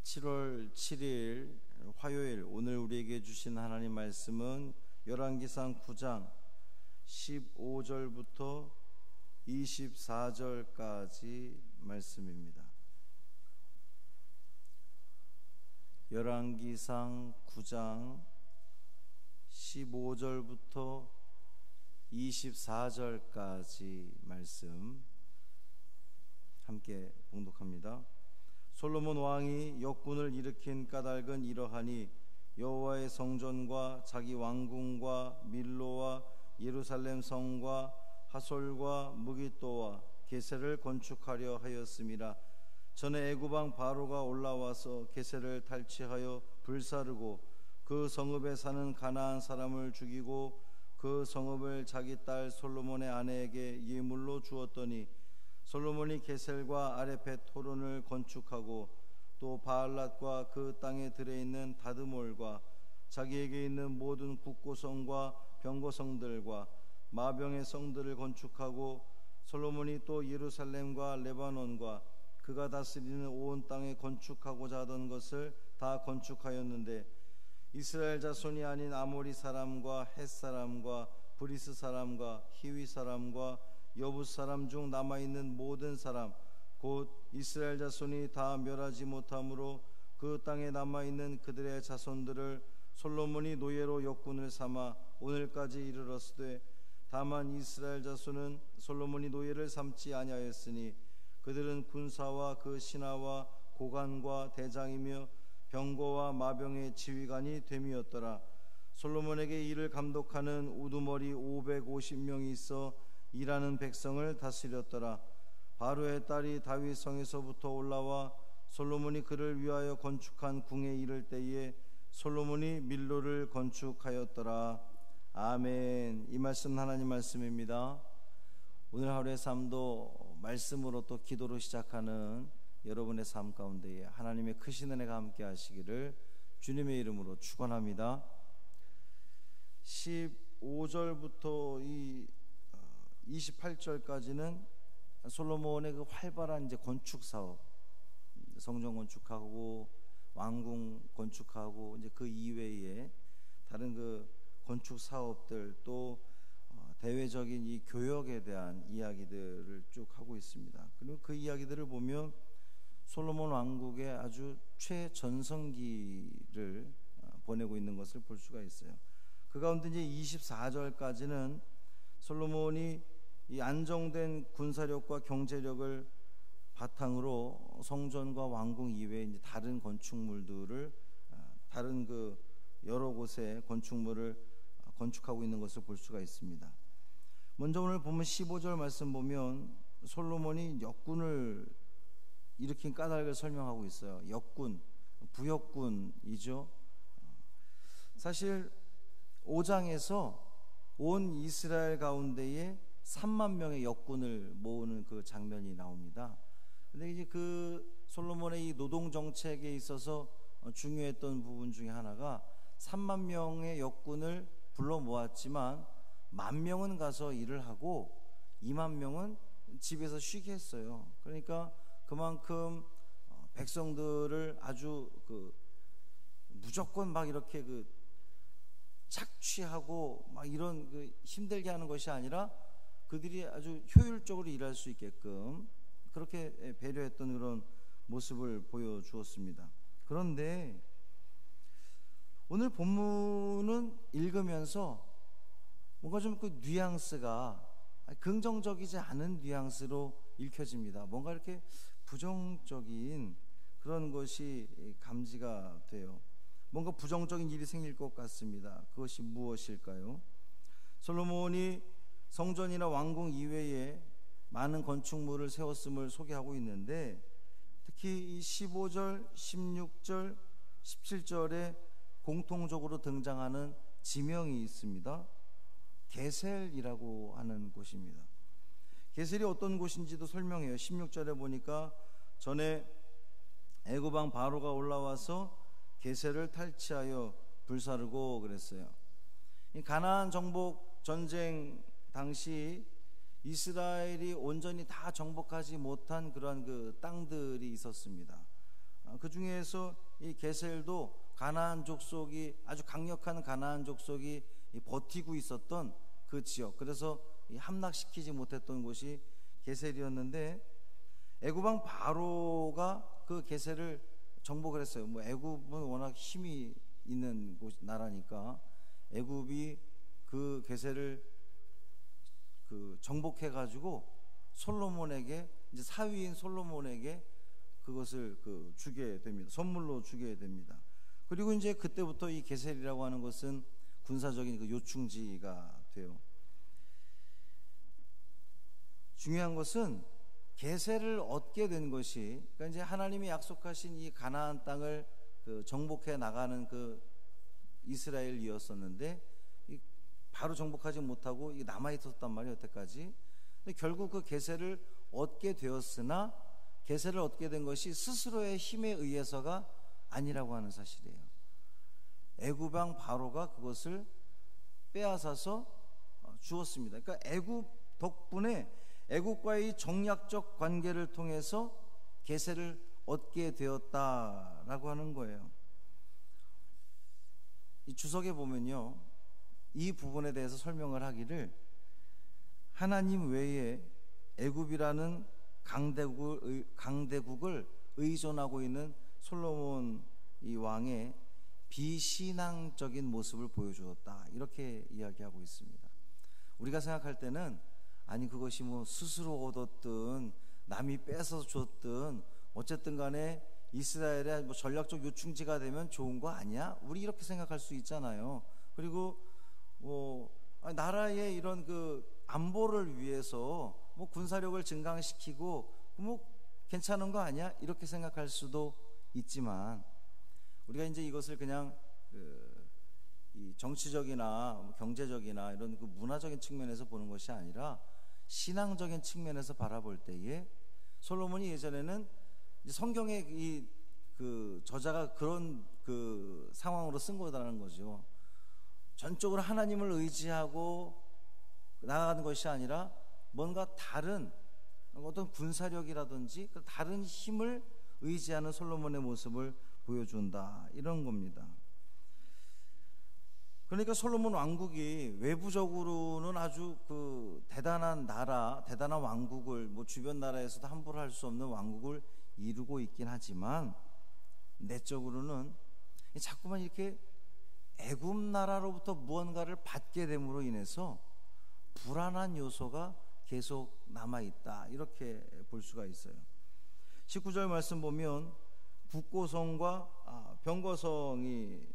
7월 7일 화요일, 오늘 우리에게 주신 하나님 말씀은 열왕기상 9장 15절부터 24절까지 말씀입니다. 열왕기상 9장 15절부터 24절까지 말씀 함께 봉독합니다. 솔로몬 왕이 역군을 일으킨 까닭은 이러하니 여호와의 성전과 자기 왕궁과 밀로와 예루살렘 성과 하솔과 무깃도와 게셀을 건축하려 하였음이라. 전에 애굽 왕 바로가 올라와서 게셀을 탈취하여 불사르고 그 성읍에 사는 가나안 사람을 죽이고 그 성읍을 자기 딸 솔로몬의 아내에게 예물로 주었더니 솔로몬이 게셀과 아레펫 호론을 건축하고 또 바알랏과 그 땅에 들어있는 다드몰과 자기에게 있는 모든 국고성과 병거성들과 마병의 성들을 건축하고 솔로몬이 또 예루살렘과 레바논과 그가 다스리는 온 땅에 건축하고자 하던 것을 다 건축하였는데 이스라엘 자손이 아닌 아모리 사람과 헷 사람과 브리스 사람과 히위 사람과 여붓 사람 중 남아있는 모든 사람 곧 이스라엘 자손이 다 멸하지 못함으로 그 땅에 남아있는 그들의 자손들을 솔로몬이 노예로 역군을 삼아 오늘까지 이르렀으되 다만 이스라엘 자손은 솔로몬이 노예를 삼지 아니하였으니 그들은 군사와 그 신하와 고관과 대장이며 병거와 마병의 지휘관이 됨이었더라. 솔로몬에게 이를 감독하는 우두머리 550명이 있어 일하는 백성을 다스렸더라. 바로의 딸이 다윗 성에서부터 올라와 솔로몬이 그를 위하여 건축한 궁에 이를 때에 솔로몬이 밀로를 건축하였더라. 아멘. 이 말씀 하나님 말씀입니다. 오늘 하루의 삶도 말씀으로 또 기도로 시작하는 여러분의 삶 가운데에 하나님의 크신 은혜가 함께 하시기를 주님의 이름으로 축원합니다. 15절부터 28절까지는 솔로몬의 그 활발한 이제 건축 사업, 성전 건축하고 왕궁 건축하고 이제 그 이외에 다른 그 건축 사업들 또 대외적인 이 교역에 대한 이야기들을 쭉 하고 있습니다. 그리고 그 이야기들을 보면 솔로몬 왕국의 아주 최전성기를 보내고 있는 것을 볼 수가 있어요. 그 가운데 이제 24절까지는 솔로몬이 이 안정된 군사력과 경제력을 바탕으로 성전과 왕궁 이외에 이제 다른 건축물들을 다른 그 여러 곳에 건축물을 건축하고 있는 것을 볼 수가 있습니다. 먼저 오늘 보면 15절 말씀 보면 솔로몬이 역군을 일으킨 까닭을 설명하고 있어요. 역군, 부역군이죠. 사실 5장에서 온 이스라엘 가운데에 3만 명의 역군을 모으는 그 장면이 나옵니다. 근데 이제 그 솔로몬의 이 노동 정책에 있어서 중요했던 부분 중에 하나가 3만 명의 역군을 불러 모았지만 10,000명은 가서 일을 하고 2만 명은 집에서 쉬게 했어요. 그러니까 그만큼 백성들을 아주 그 무조건 막 이렇게 그 착취하고 막 이런 그 힘들게 하는 것이 아니라 그들이 아주 효율적으로 일할 수 있게끔 그렇게 배려했던 그런 모습을 보여주었습니다. 그런데 오늘 본문은 읽으면서 뭔가 좀 그 뉘앙스가 긍정적이지 않은 뉘앙스로 읽혀집니다. 뭔가 이렇게 부정적인 그런 것이 감지가 돼요. 뭔가 부정적인 일이 생길 것 같습니다. 그것이 무엇일까요? 솔로몬이 성전이나 왕궁 이외에 많은 건축물을 세웠음을 소개하고 있는데 특히 이 15절, 16절, 17절에 공통적으로 등장하는 지명이 있습니다. 게셀이라고 하는 곳입니다. 게셀이 어떤 곳인지도 설명해요. 16절에 보니까 전에 애굽 왕 바로가 올라와서 게셀을 탈취하여 불사르고 그랬어요. 이 가나안 정복 전쟁 당시 이스라엘이 온전히 다 정복하지 못한 그러한 그 땅들이 있었습니다. 그 중에서 이 게셀도 가나안 족속이 아주 강력한 가나안 족속이 버티고 있었던 그 지역, 그래서 함락시키지 못했던 곳이 게셀이었는데 애굽 왕 바로가 그 게셀을 정복을 했어요. 뭐 애굽은 워낙 힘이 있는 나라니까 애굽이 그 게셀을 정복해 가지고 솔로몬에게, 이제 사위인 솔로몬에게 그것을 주게 됩니다. 선물로 주게 됩니다. 그리고 이제 그때부터 이 게셀이라고 하는 것은 군사적인 요충지가 돼요. 중요한 것은 게셀을 얻게 된 것이, 그러니까 이제 하나님이 약속하신 이 가나안 땅을 정복해 나가는 그 이스라엘이었었는데 바로 정복하지 못하고 남아 있었단 말이에요, 여태까지. 근데 결국 그 게셀을 얻게 되었으나 게셀을 얻게 된 것이 스스로의 힘에 의해서가 아니라고 하는 사실이에요. 애굽 왕 바로가 그것을 빼앗아서 주었습니다. 그러니까 애굽 덕분에 애굽과의 정략적 관계를 통해서 게셀을 얻게 되었다라고 하는 거예요. 이 주석에 보면요, 이 부분에 대해서 설명을 하기를 하나님 외에 애굽이라는 강대국을 의존하고 있는 솔로몬 이 왕의 비신앙적인 모습을 보여주었다, 이렇게 이야기하고 있습니다. 우리가 생각할 때는 아니 그것이 뭐 스스로 얻었든 남이 뺏어서 줬든 어쨌든 간에 이스라엘의 뭐 전략적 요충지가 되면 좋은 거 아니야? 우리 이렇게 생각할 수 있잖아요. 그리고 뭐 나라의 이런 안보를 위해서 뭐 군사력을 증강시키고 뭐 괜찮은 거 아니야? 이렇게 생각할 수도 있지만 우리가 이제 이것을 그냥 이 정치적이나 경제적이나 이런 문화적인 측면에서 보는 것이 아니라 신앙적인 측면에서 바라볼 때에 솔로몬이 예전에는 성경의 이 저자가 그런 상황으로 쓴 거라는 거죠. 전적으로 하나님을 의지하고 나아가는 것이 아니라 뭔가 다른 어떤 군사력이라든지 다른 힘을 의지하는 솔로몬의 모습을 보여준다, 이런 겁니다. 그러니까 솔로몬 왕국이 외부적으로는 아주 대단한 나라, 대단한 왕국을 뭐 주변 나라에서도 함부로 할 수 없는 왕국을 이루고 있긴 하지만 내적으로는 자꾸만 이렇게 애굽 나라로부터 무언가를 받게 됨으로 인해서 불안한 요소가 계속 남아있다, 이렇게 볼 수가 있어요. 19절 말씀 보면 국고성과 병거성이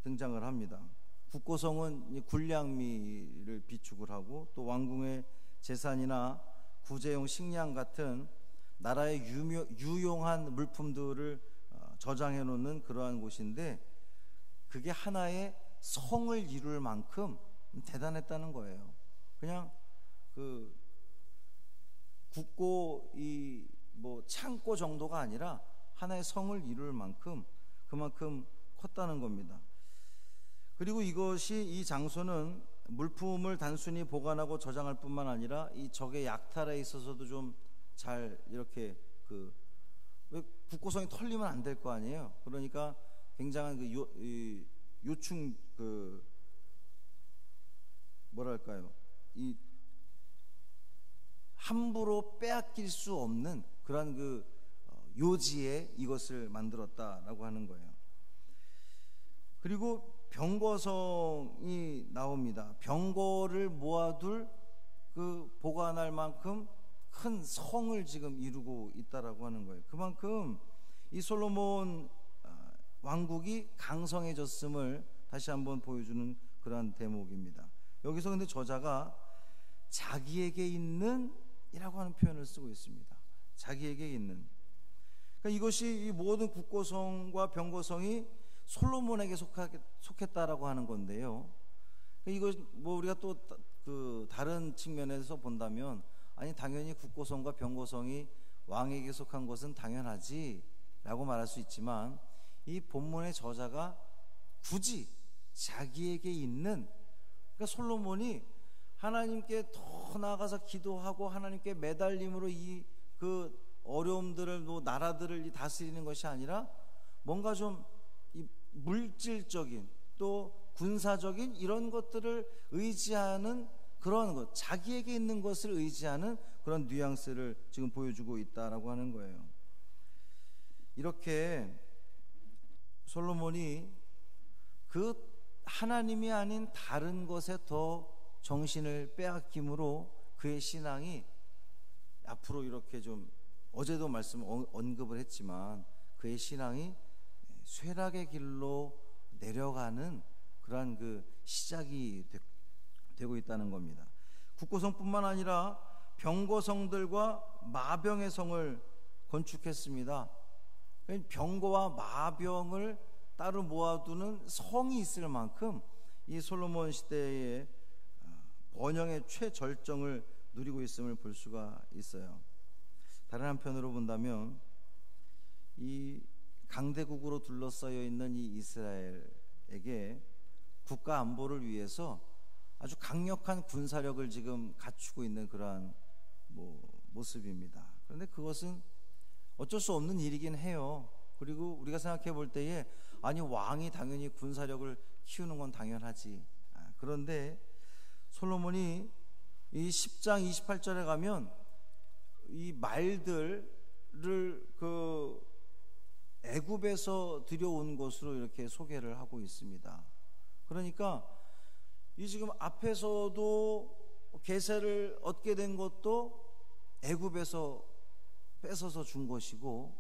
등장을 합니다. 국고성은 군량미를 비축을 하고 또 왕궁의 재산이나 구제용 식량 같은 나라의 유용한 물품들을 저장해 놓는 그러한 곳인데 그게 하나의 성을 이룰 만큼 대단했다는 거예요. 그냥 국고 뭐 창고 정도가 아니라 하나의 성을 이룰 만큼 그만큼 컸다는 겁니다. 그리고 이 장소는 물품을 단순히 보관하고 저장할 뿐만 아니라 이 적의 약탈에 있어서도 좀 잘 이렇게 왜 국고성이 털리면 안 될 거 아니에요. 그러니까 굉장한 요충 뭐랄까요, 이 함부로 빼앗길 수 없는 그러한 요지에 이것을 만들었다라고 하는 거예요. 그리고 병거성이 나옵니다. 병거를 모아둘 보관할 만큼 큰 성을 지금 이루고 있다라고 하는 거예요. 그만큼 이 솔로몬 왕국이 강성해졌음을 다시 한번 보여주는 그러한 대목입니다. 여기서 근데 저자가 자기에게 있는 이라고 하는 표현을 쓰고 있습니다. 자기에게 있는. 그러니까 이것이 이 모든 국고성과 병거성이 솔로몬에게 속했다라고 하는 건데요. 이거 뭐 우리가 또 다른 측면에서 본다면 아니 당연히 국고성과 병거성이 왕에게 속한 것은 당연하지라고 말할 수 있지만 이 본문의 저자가 굳이 자기에게 있는, 그러니까 솔로몬이 하나님께 더 나아가서 기도하고 하나님께 매달림으로 어려움들을 뭐 나라들을 다스리는 것이 아니라 뭔가 좀 이 물질적인 또 군사적인 이런 것들을 의지하는 그런 것, 자기에게 있는 것을 의지하는 그런 뉘앙스를 지금 보여주고 있다라고 하는 거예요. 이렇게 솔로몬이 그 하나님이 아닌 다른 것에 더 정신을 빼앗김으로 그의 신앙이 앞으로 이렇게 좀 어제도 언급을 했지만 그의 신앙이 쇠락의 길로 내려가는 그러한 그 시작이 되고 있다는 겁니다. 국고성뿐만 아니라 병거성들과 마병의 성을 건축했습니다. 병거와 마병을 따로 모아두는 성이 있을 만큼 이 솔로몬 시대의 번영의 최절정을 누리고 있음을 볼 수가 있어요. 다른 한편으로 본다면 이 강대국으로 둘러싸여 있는 이 이스라엘에게 국가 안보를 위해서 아주 강력한 군사력을 지금 갖추고 있는 그러한 모습입니다. 그런데 그것은 어쩔 수 없는 일이긴 해요. 그리고 우리가 생각해 볼 때에 아니 왕이 당연히 군사력을 키우는 건 당연하지. 그런데 솔로몬이 이 10장 28절에 가면 이 말들을 그 애굽에서 들여온 것으로 이렇게 소개를 하고 있습니다. 그러니까 이 지금 앞에서도 계세를 얻게 된 것도 애굽에서 뺏어서 준 것이고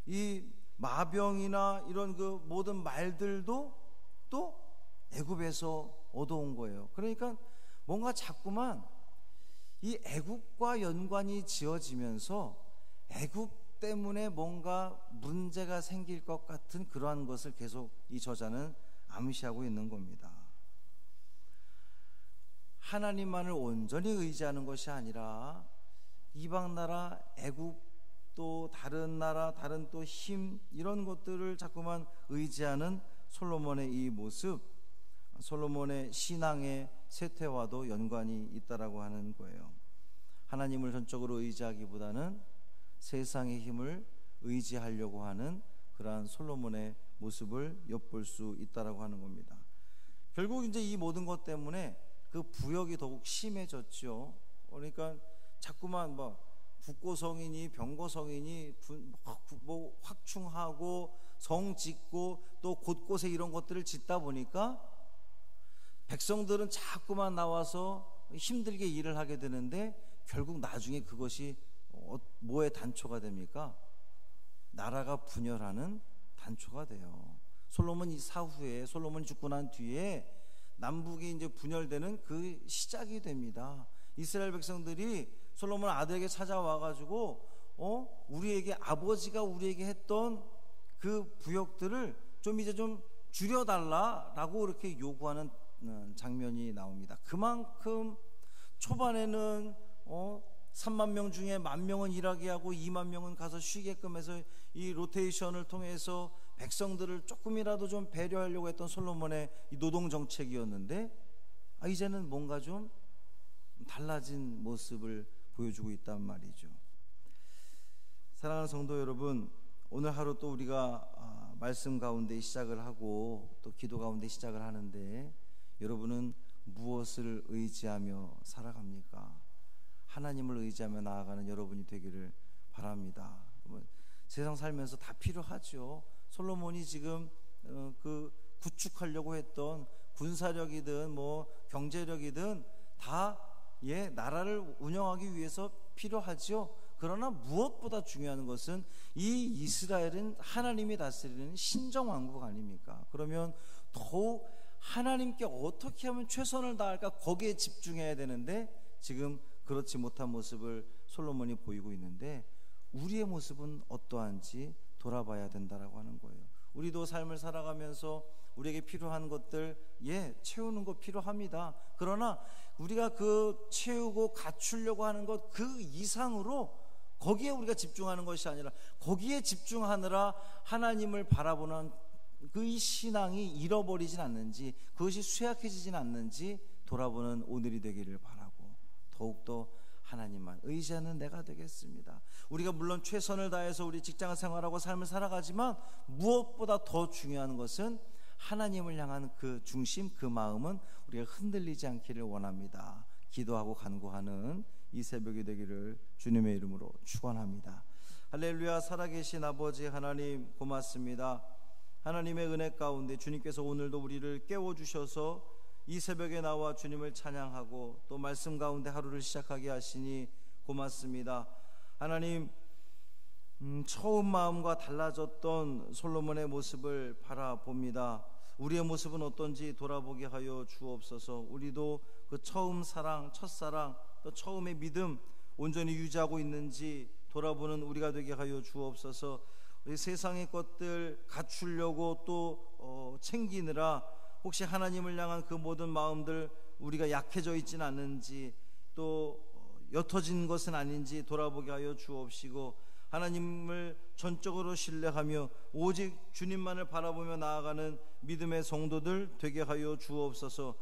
이 마병이나 이런 그 모든 말들도 또 애굽에서 얻어온 거예요. 그러니까 뭔가 자꾸만 이 애굽과 연관이 지어지면서 애굽 때문에 뭔가 문제가 생길 것 같은 그러한 것을 계속 이 저자는 암시하고 있는 겁니다. 하나님만을 온전히 의지하는 것이 아니라 이방 나라, 애굽 또 다른 나라, 다른 또 힘 이런 것들을 자꾸만 의지하는 솔로몬의 이 모습, 솔로몬의 신앙의 쇠퇴와도 연관이 있다라고 하는 거예요. 하나님을 전적으로 의지하기보다는 세상의 힘을 의지하려고 하는 그러한 솔로몬의 모습을 엿볼 수 있다라고 하는 겁니다. 결국 이제 이 모든 것 때문에 그 부역이 더욱 심해졌죠. 그러니까 자꾸만 국고성이니 병거성이니 확충하고 성 짓고 또 곳곳에 이런 것들을 짓다 보니까 백성들은 자꾸만 나와서 힘들게 일을 하게 되는데 결국 나중에 그것이 뭐의 단초가 됩니까? 나라가 분열하는 단초가 돼요. 솔로몬 사후에 솔로몬이 죽고 난 뒤에 남북이 이제 분열되는 그 시작이 됩니다. 이스라엘 백성들이 솔로몬 아들에게 찾아와 가지고 우리에게 아버지가 우리에게 했던 그 부역들을 좀 이제 좀 줄여달라라고 이렇게 요구하는 장면이 나옵니다. 그만큼 초반에는 3만 명 중에 10,000명은 일하게 하고 2만 명은 가서 쉬게끔 해서 이 로테이션을 통해서 백성들을 조금이라도 좀 배려하려고 했던 솔로몬의 이 노동 정책이었는데 이제는 뭔가 좀 달라진 모습을 보여주고 있단 말이죠. 사랑하는 성도 여러분, 오늘 하루 또 우리가 말씀 가운데 시작을 하고 또 기도 가운데 시작을 하는데 여러분은 무엇을 의지하며 살아갑니까? 하나님을 의지하며 나아가는 여러분이 되기를 바랍니다. 세상 살면서 다 필요하죠. 솔로몬이 지금 그 구축하려고 했던 군사력이든 경제력이든 다 나라를 운영하기 위해서 필요하죠. 그러나 무엇보다 중요한 것은 이 이스라엘은 하나님이 다스리는 신정왕국 아닙니까? 그러면 더욱 하나님께 어떻게 하면 최선을 다할까 거기에 집중해야 되는데 지금 그렇지 못한 모습을 솔로몬이 보이고 있는데 우리의 모습은 어떠한지 돌아봐야 된다라고 하는 거예요. 우리도 삶을 살아가면서 우리에게 필요한 것들 채우는 거 필요합니다. 그러나 우리가 그 채우고 갖추려고 하는 것 그 이상으로 거기에 우리가 집중하는 것이 아니라 거기에 집중하느라 하나님을 바라보는 그 신앙이 잃어버리진 않는지 그것이 쇠약해지진 않는지 돌아보는 오늘이 되기를 바라고 더욱더 하나님만 의지하는 내가 되겠습니다. 우리가 물론 최선을 다해서 우리 직장 생활하고 삶을 살아가지만 무엇보다 더 중요한 것은 하나님을 향한 그 중심, 그 마음은 우리가 흔들리지 않기를 원합니다. 기도하고 간구하는 이 새벽이 되기를 주님의 이름으로 축원합니다. 할렐루야. 살아계신 아버지 하나님 고맙습니다. 하나님의 은혜 가운데 주님께서 오늘도 우리를 깨워주셔서 이 새벽에 나와 주님을 찬양하고 또 말씀 가운데 하루를 시작하게 하시니 고맙습니다. 하나님, 처음 마음과 달라졌던 솔로몬의 모습을 바라봅니다. 우리의 모습은 어떤지 돌아보게 하여 주옵소서. 우리도 그 처음 사랑, 첫사랑, 또 처음의 믿음 온전히 유지하고 있는지 돌아보는 우리가 되게 하여 주옵소서. 우리 세상의 것들 갖추려고 또 챙기느라 혹시 하나님을 향한 그 모든 마음들 우리가 약해져 있지는 않는지 또 옅어진 것은 아닌지 돌아보게 하여 주옵시고, 하나님을 전적으로 신뢰하며 오직 주님만을 바라보며 나아가는 믿음의 성도들 되게 하여 주옵소서.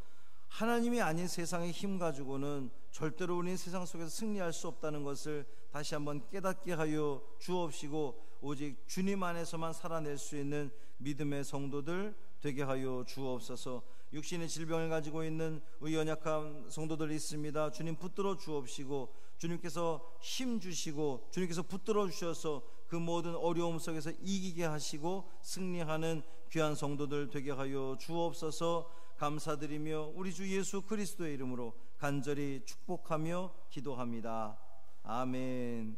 하나님이 아닌 세상의 힘 가지고는 절대로 우리는 세상 속에서 승리할 수 없다는 것을 다시 한번 깨닫게 하여 주옵시고, 오직 주님 안에서만 살아낼 수 있는 믿음의 성도들 되게 하여 주옵소서. 육신의 질병을 가지고 있는 우리 연약한 성도들이 있습니다. 주님 붙들어 주옵시고, 주님께서 힘 주시고 주님께서 붙들어 주셔서 그 모든 어려움 속에서 이기게 하시고 승리하는 귀한 성도들 되게 하여 주옵소서. 감사드리며 우리 주 예수 그리스도의 이름으로 간절히 축복하며 기도합니다. 아멘.